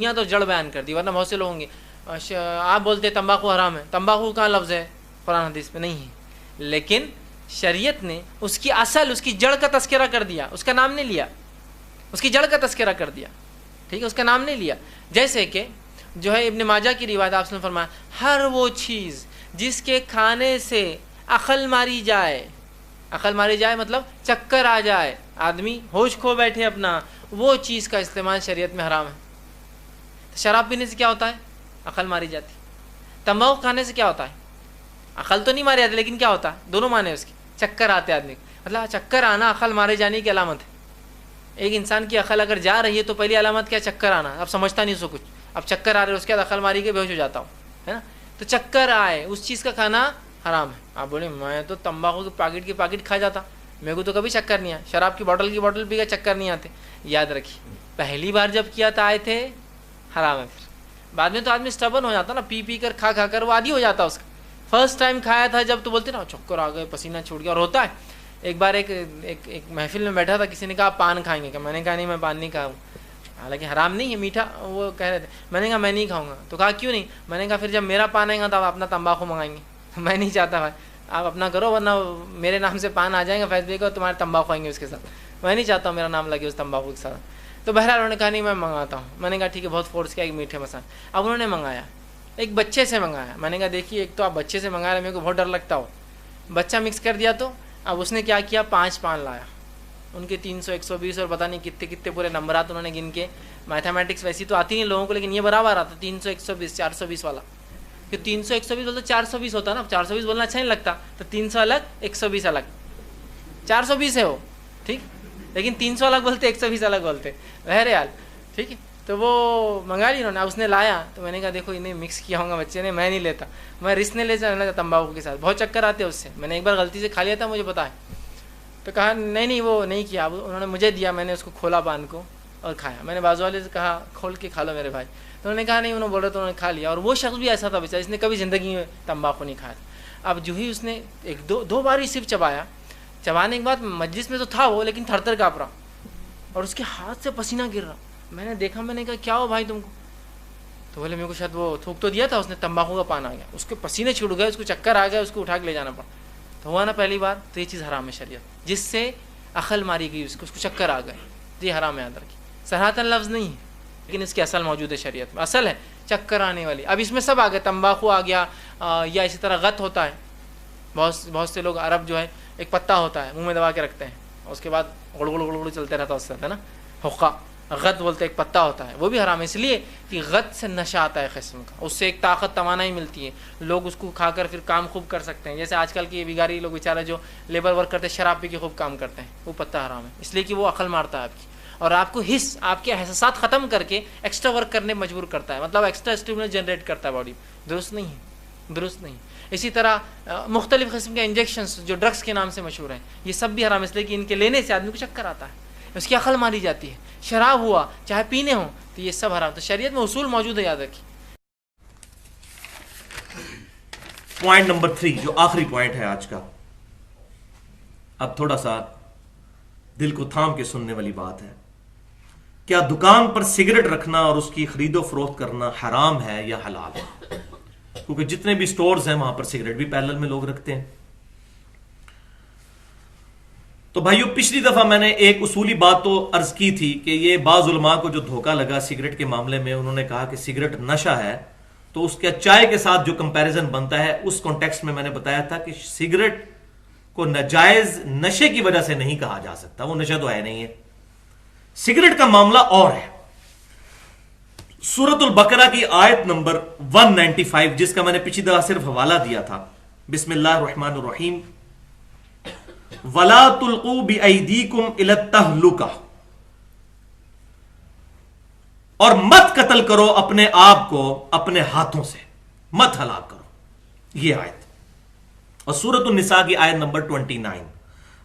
دنیا تو جڑ بیان کر دی، ورنہ بہت سے لوگ ہوں گے آپ بولتے تمباکو حرام ہے، تمباکو کہاں لفظ ہے قرآن حدیث میں؟ نہیں ہے، لیکن شریعت نے اس کی اصل، اس کی جڑ کا تذکرہ کر دیا، اس کا نام نہیں لیا، اس کی جڑ کا تذکرہ کر دیا، ٹھیک ہے، اس کا نام نہیں لیا۔ جیسے کہ جو ہے ابن ماجہ کی روایت آپ نے فرمایا ہر وہ چیز جس کے کھانے سے عقل ماری جائے، عقل ماری جائے مطلب چکر آ جائے، آدمی ہوش کھو بیٹھے اپنا، وہ چیز کا استعمال شریعت میں حرام ہے۔ شراب پینے سے کیا ہوتا ہے؟ عقل ماری جاتی۔ تمباکو کھانے سے کیا ہوتا ہے؟ عقل تو نہیں ماری جاتی، لیکن کیا ہوتا ہے؟ دونوں معنی اس کے، چکر آتے آدمی کو، مطلب چکر آنا عقل مارے جانے کی علامت ہے۔ ایک انسان کی عقل اگر جا رہی ہے تو پہلی علامت کیا؟ چکر آنا۔ اب سمجھتا نہیں اس کو کچھ، اب چکر آ رہے اس کے بعد عقل ماری کے بے ہوش ہو جاتا ہوں، ہے نا؟ تو چکر آئے اس چیز کا کھانا حرام ہے۔ آپ بولیں میں تو تمباکو کے پاکٹ کھا جاتا، میرے کو تو کبھی چکر نہیں آیا، شراب کی بوٹل پی کا چکر نہیں آتے۔ یاد رکھیے پہلی بار جب کیا تھا آئے تھے حرام ہے، پھر بعد میں تو آدمی اسٹبن ہو جاتا نا، پی کر کھا کر وہ عادی ہو جاتا اس کا۔ فرسٹ ٹائم کھایا تھا جب تو بولتے نا چکر آ گئے، پسینہ چھوٹ گیا، اور ہوتا ہے۔ ایک بار ایک محفل میں بیٹھا تھا، کسی نے کہا پان کھائیں گے، کہ میں نے کہا نہیں میں پان نہیں کھاؤں، حالانکہ حرام نہیں ہے، میٹھا وہ کہہ رہے تھے۔ میں نے کہا میں نہیں کھاؤں گا، تو کہا کیوں نہیں؟ میں نے کہا پھر جب میرا پان آئے گا تو آپ اپنا تمباکو منگائیں گے، میں نہیں چاہتا بھائی آپ اپنا کرو، ورنہ میرے نام سے پان آ جائیں گا فیض بھائی کا، تمہارے تمباکو آئیں گے اس کے ساتھ، میں نہیں چاہتا ہوں میرا نام لگے اس تمباکو کے ساتھ۔ تو بہرحال انہوں نے کہا نہیں میں منگاتا ہوں۔ میں نے کہا ٹھیک ہے، بہت فورس کیا، ایک میٹھے مسالے۔ اب انہوں نے منگایا، ایک بچے سے منگایا۔ میں نے کہا دیکھیے ایک تو آپ بچے سے منگا رہے، میرے کو بہت ڈر لگتا ہو، بچہ مکس کر دیا تو۔ اب اس نے کیا کیا، 5 پان لایا، ان کے 300 120 اور پتہ نہیں کتنے کتنے پورے نمبرات انہوں نے گن کے، میتھمیٹکس ویسی تو آتی نہیں لوگوں کو، لیکن یہ برابر آتا 300 120 420 والا، کہ 300 120 بولتا 420 ہوتا نا، 420 بولنا اچھا نہیں لگتا، تو 300 الگ 120 الگ، 420 ہے وہ ٹھیک، لیکن 300 الگ بولتے 120 الگ بولتے، بہرحال ٹھیک ہے۔ تو وہ منگا لی انہوں نے، اب اس نے لایا تو میں نے کہا دیکھو انہیں مکس کیا ہوگا بچے نے، میں نہیں لیتا، میں رسک نہیں لیتا تمباکو کے ساتھ، بہت چکر آتے اس سے، میں نے ایک بار غلطی سے کھا لیا تھا، مجھے پتا ہے۔ تو کہا نہیں وہ نہیں کیا، اب انہوں نے مجھے دیا، میں نے اس کو کھولا پان کو اور کھایا۔ میں نے بازو والے سے کہا کھول کے کھا لو میرے بھائی، تو انہوں نے کہا نہیں، انہوں نے بول رہے تو انہوں نے کھا لیا، اور وہ شخص بھی ایسا تھا بیچارہ، اس نے کبھی زندگی میں تمباکو نہیں کھایا تھا۔ اب جو ہی اس نے ایک دو بار ہی صرف چبایا، چبانے کے بعد مجلس میں تو تھا وہ، لیکن تھر تھر کانپ رہا اور اس کے ہاتھ سے پسینہ گر رہا۔ میں نے دیکھا، میں نے کہا کیا ہو بھائی تم کو؟ تو بولے میرے کو شاید وہ تھوک تو دیا تھا اس نے، تمباکو کا پان آ گیا، اس کے پسینے چھوٹ گئے، اس کو چکر آ گیا، اس کو اٹھا کے لے جانا پڑا۔ تو ہوا نا پہلی بار، تو یہ چیز حرام ہے شریعت، جس سے عقل ماری گئی اس کو چکر آ گئے، یہ حرام ہے، یاد رکھیے۔ صراحتاً لفظ نہیں ہے، لیکن اس کی اصل موجود ہے شریعت میں، اصل ہے چکر آنے والی۔ اب اس میں سب آ گئے، تمباکو آ گیا، یا اسی طرح غت ہوتا ہے، بہت سے لوگ عرب جو ہے ایک پتا ہوتا ہے منہ میں دبا کے رکھتے ہیں، اس کے بعد گڑ گڑ گڑ گڑ چلتے رہتا ہے، اس سے ہے نا حقہ، غت بولتے ایک پتا ہوتا ہے، وہ بھی حرام ہے، اس لیے کہ غت سے نشہ آتا ہے قسم کا، اس سے ایک طاقت توانائی ملتی ہے، لوگ اس کو کھا کر پھر کام خوب کر سکتے ہیں، جیسے آج کل کے بگاری لوگ بیچارے جو لیبر ورک کرتے ہیں شراب پی کے خوب کام کرتے ہیں، وہ پتا حرام ہے، اس لیے کہ وہ عقل مارتا ہے آپ کی، اور آپ کو حص، آپ کے احساسات ختم کر کے ایکسٹرا ورک کرنے مجبور کرتا ہے، مطلب ایکسٹرا اسٹیمولس جنریٹ کرتا ہے باڈی، درست نہیں ہے، درست نہیں۔ اسی طرح مختلف قسم کے انجیکشنز جو ڈرگس کے نام سے مشہور ہیں، یہ سب بھی حرام، اس لیے کہ ان کے لینے سے آدمی کو چکر آتا ہے، اس کی عقل ماری جاتی ہے، شراب ہوا چاہے پینے ہوں، تو یہ سب حرام، تو شریعت میں اصول موجود ہے، یاد رکھیے۔ پوائنٹ نمبر 3 جو آخری پوائنٹ ہے آج کا، اب تھوڑا سا دل کو تھام کے سننے والی بات ہے، کیا دکان پر سگریٹ رکھنا اور اس کی خرید و فروخت کرنا حرام ہے یا حلال ہے؟ کیونکہ جتنے بھی سٹورز ہیں وہاں پر سگریٹ بھی پیرلل میں لوگ رکھتے ہیں۔ تو بھائیو پچھلی دفعہ میں نے ایک اصولی بات تو عرض کی تھی کہ یہ بعض علماء کو جو دھوکہ لگا سگریٹ کے معاملے میں، انہوں نے کہا کہ سگریٹ نشہ ہے، تو اس کے چائے کے ساتھ جو کمپیریزن بنتا ہے اس کانٹیکسٹ میں نے بتایا تھا کہ سگریٹ کو ناجائز نشے کی وجہ سے نہیں کہا جا سکتا، وہ نشہ تو ہے نہیں ہے، سگریٹ کا معاملہ اور ہے۔ سورۃ البقرہ کی آیت نمبر 195، جس کا میں نے پچھلی دفعہ صرف حوالہ دیا تھا، بسم اللہ الرحمن الرحیم، وَلَا تُلْقُوا بِأَيْدِيكُمْ إِلَى التَّهْلُكَةِ، اور مت قتل کرو اپنے آپ کو اپنے ہاتھوں سے، مت ہلاک کرو، یہ آیت۔ اور سورۃ النساء کی آیت نمبر 29،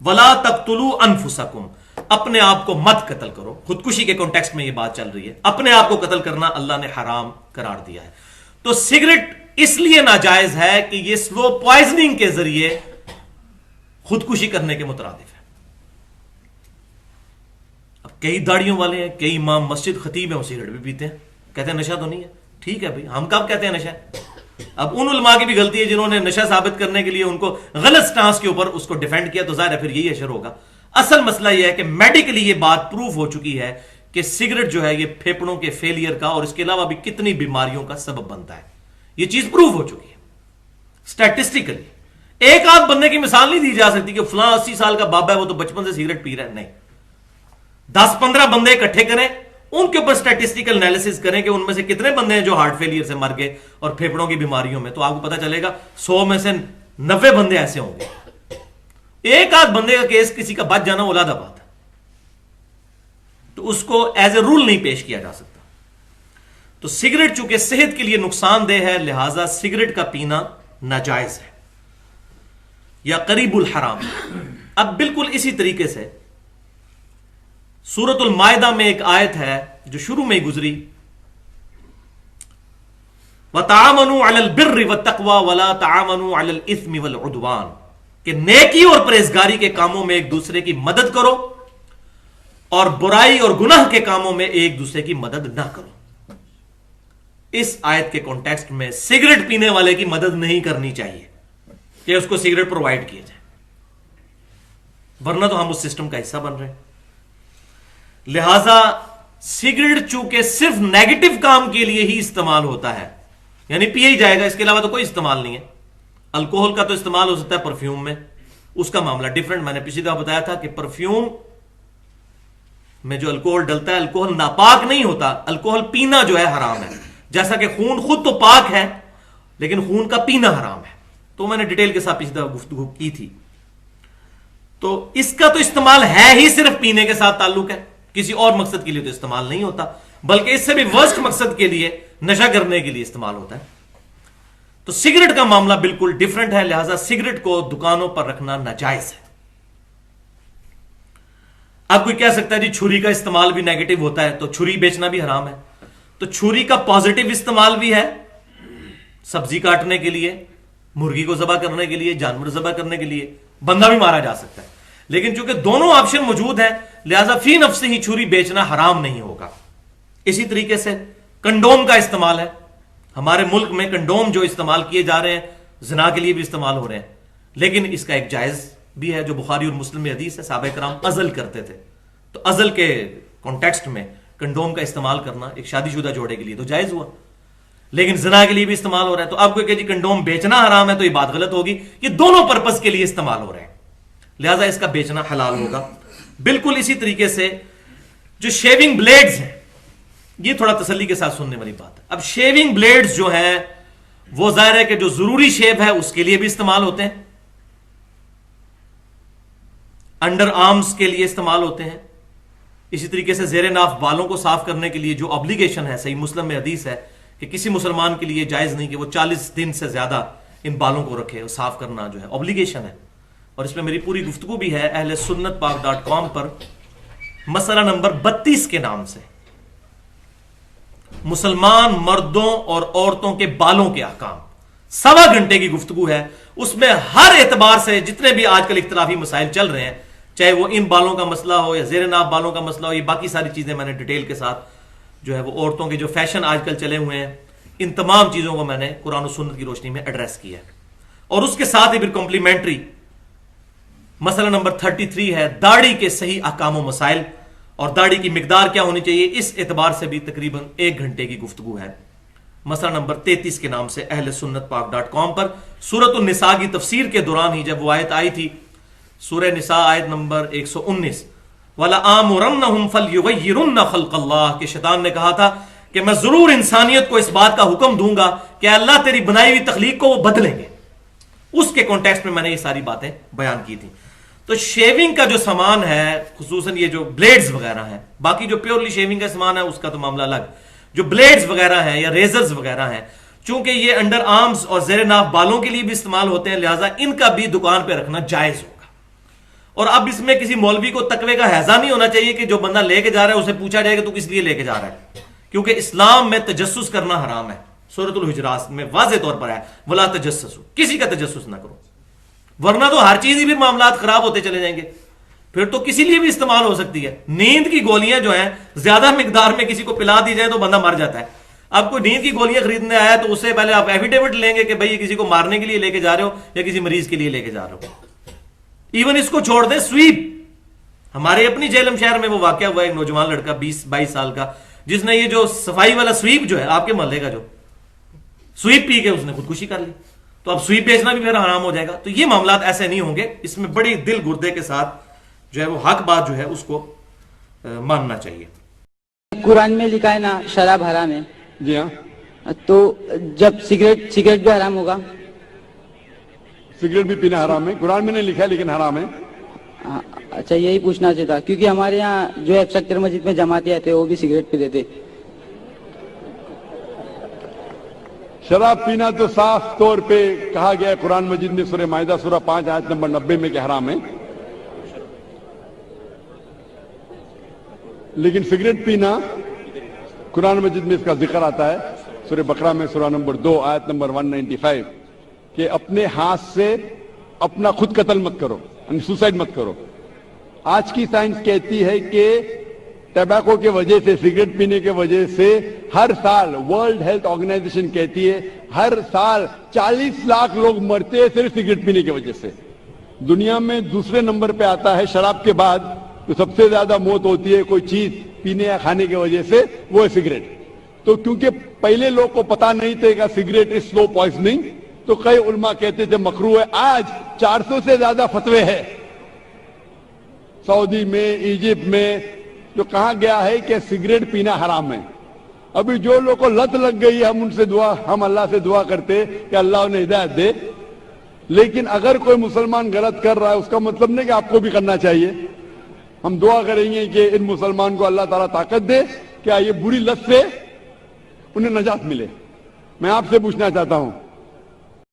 وَلَا تَقْتُلُوا أَنفُسَكُمْ، اپنے آپ کو مت قتل کرو، خودکشی کے کانٹیکسٹ میں یہ بات چل رہی ہے، اپنے آپ کو قتل کرنا اللہ نے حرام قرار دیا ہے۔ تو سگریٹ اس لیے ناجائز ہے کہ یہ سلو پوائزننگ کے ذریعے خودکشی کرنے کے مترادف ہے۔ اب کئی داڑیوں والے ہیں، کئی امام مسجد خطیب ہیں، وہ سگریٹ بھی پیتے ہیں، کہتے ہیں نشہ تو نہیں ہے. ٹھیک ہے بھائی, ہم کب کہتے ہیں نشہ ہے؟ اب ان علماء کی بھی غلطی ہے جنہوں نے نشہ ثابت کرنے کے لیے ان کو غلط سٹانس کے اوپر اس کو ڈیفینڈ کیا, تو ظاہر ہے پھر یہی اشر ہوگا. اصل مسئلہ یہ ہے کہ میڈیکلی یہ بات پروف ہو چکی ہے کہ سگریٹ جو ہے یہ پھیپڑوں کے فیلئر کا اور اس کے علاوہ بھی کتنی بیماریوں کا سبب بنتا ہے. یہ چیز پروف ہو چکی ہے اسٹیٹسٹیکلی. ایک آدھ بندے کی مثال نہیں دی جا سکتی کہ فلاں 80 سال کا بابا ہے وہ تو بچپن سے سگریٹ پی رہا ہے. نہیں, 10-15 بندے اکٹھے کریں, ان کے اوپر اسٹیٹسٹیکل انالیسس کریں کہ ان میں سے کتنے بندے ہیں جو ہارٹ فیلئر سے مر گئے اور پھیپڑوں کی بیماریوں میں, تو آپ کو پتا چلے گا 100 میں سے 90 بندے ایسے ہوں گے. ایک آدھ بندے کا کیس کسی کا بچ جانا اولادہ بات ہے, تو اس کو ایز اے رول نہیں پیش کیا جا سکتا. تو سگریٹ چونکہ صحت کے لیے نقصان دہ ہے, لہذا سگریٹ کا پینا ناجائز ہے یا قریب الحرام. اب بالکل اسی طریقے سے سورۃ المائدہ میں ایک آیت ہے جو شروع میں ہی گزری, وَتَعَامَنُوا عَلَى الْبِرِّ وَالتَّقْوَى وَلَا تَعَامَنُوا عَلَى الْإِثْمِ وَالْعُدْوَانِ, کہ نیکی اور پرہیزگاری کے کاموں میں ایک دوسرے کی مدد کرو اور برائی اور گناہ کے کاموں میں ایک دوسرے کی مدد نہ کرو. اس آیت کے کانٹیکسٹ میں سگریٹ پینے والے کی مدد نہیں کرنی چاہیے کہ اس کو سگریٹ پرووائڈ کیا جائے, ورنہ تو ہم اس سسٹم کا حصہ بن رہے ہیں. لہذا سگریٹ چونکہ صرف نیگیٹو کام کے لیے ہی استعمال ہوتا ہے, یعنی پیا ہی جائے گا, اس کے علاوہ تو کوئی استعمال نہیں ہے. الکوہل کا تو استعمال ہو سکتا ہے پرفیوم میں, اس کا معاملہ ڈیفرنٹ. میں نے پچھلی دفعہ بتایا تھا کہ پرفیوم میں جو الکوہل ڈلتا ہے, الکوہل ناپاک نہیں ہوتا, الکوہل پینا جو ہے حرام ہے. جیسا کہ خون خود تو پاک ہے لیکن خون کا پینا حرام ہے, تو میں نے ڈیٹیل کے ساتھ پچھلی دفعہ گفتگو کی تھی. تو اس کا تو استعمال ہے ہی صرف پینے کے ساتھ تعلق ہے, کسی اور مقصد کے لیے تو استعمال نہیں ہوتا, بلکہ اس سے بھی ورسٹ مقصد کے لیے, نشہ کرنے کے لیے استعمال ہوتا ہے. تو سگریٹ کا معاملہ بالکل ڈیفرنٹ ہے, لہذا سگریٹ کو دکانوں پر رکھنا ناجائز ہے. اب کوئی کہہ سکتا ہے جی چھری کا استعمال بھی نیگیٹو ہوتا ہے, تو چھری بیچنا بھی حرام ہے. تو چھری کا پازیٹو استعمال بھی ہے, سبزی کاٹنے کے لیے, مرغی کو ذبح کرنے کے لیے, جانور ذبح کرنے کے لیے, بندہ بھی مارا جا سکتا ہے. لیکن چونکہ دونوں آپشن موجود ہیں لہذا فی نفس ہی چھری بیچنا حرام نہیں ہوگا. اسی طریقے سے کنڈوم کا استعمال ہے. ہمارے ملک میں کنڈوم جو استعمال کیے جا رہے ہیں زنا کے لیے بھی استعمال ہو رہے ہیں, لیکن اس کا ایک جائز بھی ہے جو بخاری اور مسلم میں حدیث ہے. صحابہ کرام ازل کرتے تھے, تو ازل کے کانٹیکسٹ میں کنڈوم کا استعمال کرنا ایک شادی شدہ جوڑے کے لیے تو جائز ہوا, لیکن زنا کے لیے بھی استعمال ہو رہا ہے. تو آپ کو کہ جی کنڈوم بیچنا حرام ہے, تو یہ بات غلط ہوگی. یہ دونوں پرپز کے لیے استعمال ہو رہے ہیں, لہذا اس کا بیچنا حلال ہوگا. بالکل اسی طریقے سے جو شیونگ بلیڈز ہیں, یہ تھوڑا تسلی کے ساتھ سننے والی بات ہے. اب شیونگ بلیڈز جو ہیں وہ ظاہر ہے کہ جو ضروری شیو ہے اس کے لیے بھی استعمال ہوتے ہیں, انڈر آرمز کے لیے استعمال ہوتے ہیں. اسی طریقے سے زیر ناف بالوں کو صاف کرنے کے لیے جو ابلیگیشن ہے, صحیح مسلم میں حدیث ہے کہ کسی مسلمان کے لیے جائز نہیں کہ وہ 40 دن سے زیادہ ان بالوں کو رکھے, صاف کرنا جو ہے ابلیگیشن ہے. اور اس میں میری پوری گفتگو بھی ہے اہل سنت پاک.com پر, مسئلہ نمبر 32 کے نام سے, مسلمان مردوں اور عورتوں کے بالوں کے احکام. 1.25 گھنٹے کی گفتگو ہے, اس میں ہر اعتبار سے جتنے بھی آج کل اختلافی مسائل چل رہے ہیں, چاہے وہ ان بالوں کا مسئلہ ہو یا زیر ناف بالوں کا مسئلہ ہو, یہ باقی ساری چیزیں میں نے ڈیٹیل کے ساتھ جو ہے وہ عورتوں کے جو فیشن آج کل چلے ہوئے ہیں, ان تمام چیزوں کو میں نے قرآن و سنت کی روشنی میں ایڈریس کیا ہے. اور اس کے ساتھ ہی پھر کمپلیمنٹری مسئلہ نمبر 33 ہے داڑھی کے صحیح احکام و مسائل, اور داڑھی کی مقدار کیا ہونی چاہیے, اس اعتبار سے بھی تقریباً 1 گھنٹے کی گفتگو ہے. مسئلہ نمبر 33 کے نام سے اہل سنت پاک.com پر سورۃ النساء کی تفسیر کے دوران ہی جب وہ آیت آئی تھی, سورہ نساء آیت نمبر 119, وَلَآمُرَنَّهُمْ فَلْيُغَيِّرُنَّ خَلْقَ اللَّهِ, کہ شیطان نے کہا تھا کہ میں ضرور انسانیت کو اس بات کا حکم دوں گا کہ اللہ تیری بنائی ہوئی تخلیق کو وہ بدلیں گے. اس کے کانٹیکسٹ میں نے یہ ساری باتیں بیان کی تھی. تو شیونگ کا جو سامان ہے, خصوصاً یہ جو بلیڈز وغیرہ ہیں, باقی جو پیورلی شیونگ کا سامان ہے اس کا تو معاملہ الگ, جو بلیڈز وغیرہ ہیں یا ریزرز وغیرہ ہیں, چونکہ یہ انڈر آرمز اور زیر ناف بالوں کے لیے بھی استعمال ہوتے ہیں, لہٰذا ان کا بھی دکان پہ رکھنا جائز ہوگا. اور اب اس میں کسی مولوی کو تقوی کا حیضہ نہیں ہونا چاہیے کہ جو بندہ لے کے جا رہا ہے اسے پوچھا جائے کہ تو کس لیے لے کے جا رہا ہے, کیونکہ اسلام میں تجسس کرنا حرام ہے. سورۃ الحجرات میں واضح طور پر ہے ولا تجسسوا, کسی کا تجسس نہ کرو, ورنہ تو ہر چیز ہی بھی معاملات خراب ہوتے چلے جائیں گے. پھر تو کسی لیے بھی استعمال ہو سکتی ہے. نیند کی گولیاں جو ہیں زیادہ مقدار میں کسی کو پلا دی جائے تو بندہ مر جاتا ہے, اب کوئی نیند کی گولیاں خریدنے آیا تو اس سے پہلے آپ ایفیڈیوٹ لیں گے کہ بھائی یہ کسی کو مارنے کے لیے لے کے جا رہے ہو یا کسی مریض کے لیے لے کے جا رہے ہو. ایون اس کو چھوڑ دیں, سویپ. ہمارے اپنی جیلم شہر میں وہ واقعہ ہوا, ایک نوجوان لڑکا 20-22 سال کا, جس نے یہ جو صفائی والا سویپ جو ہے آپ کے محلے کا, جو سویپ پی کے اس نے خودکشی کر لی. تو اب سویپ بیچنا بھی پھر حرام ہو جائے گا. تو یہ معاملات ایسے نہیں ہوں گے, اس میں بڑی دل گردے کے ساتھ جو ہے وہ حق بات جو ہے اس کو ماننا چاہیے. قرآن میں لکھا ہے نا شراب حرام ہے, جی ہاں, تو جب سگریٹ بھی حرام ہوگا؟ سگریٹ بھی پینا حرام ہے, قرآن میں نہیں لکھا ہے لیکن حرام ہے. اچھا, یہی پوچھنا چاہتا کیونکہ ہمارے یہاں جو اکثر مسجد میں جماعتیں آتے وہ بھی سگریٹ پیتے تھے. شراب پینا تو صاف طور پہ کہا گیا ہے قرآن مجید میں سورہ مائدہ سورہ 5 آیت نمبر 90 میں کہ حرام ہے. لیکن سگریٹ پینا قرآن مجید میں اس کا ذکر آتا ہے سورہ بقرہ میں سورہ نمبر 2 آیت نمبر 195 کہ اپنے ہاتھ سے اپنا خود قتل مت کرو, یعنی سوسائڈ مت کرو. آج کی سائنس کہتی ہے کہ ٹبیکو کے وجہ سے, سگریٹ پینے کے وجہ سے ہر سال ورلڈ ہیلتھ آرگنائزیشن کہتی ہے ہر سال 40 لاکھ لوگ مرتے ہیں صرف سگریٹ پینے کی وجہ سے. دنیا میں دوسرے نمبر پہ آتا ہے شراب کے بعد, تو سب سے زیادہ موت ہوتی ہے کوئی چیز پینے یا کھانے کی وجہ سے, وہ ہے سگریٹ. تو کیونکہ پہلے لوگ کو پتا نہیں تھے کہ سگریٹ از سلو پوائزننگ, تو کئی علماء کہتے تھے مکروہ ہے. آج 400 سے زیادہ فتوے ہیں سعودی میں, ایجپٹ میں, جو کہا گیا ہے کہ سگریٹ پینا حرام ہے. ابھی جو لوگ کو لت لگ گئی ہے, ہم اللہ سے دعا کرتے کہ اللہ انہیں ہدایت دے. لیکن اگر کوئی مسلمان غلط کر رہا ہے اس کا مطلب نہیں کہ آپ کو بھی کرنا چاہیے. ہم دعا کریں گے کہ ان مسلمان کو اللہ تعالیٰ طاقت دے کہ یہ بری لت سے انہیں نجات ملے. میں آپ سے پوچھنا چاہتا ہوں,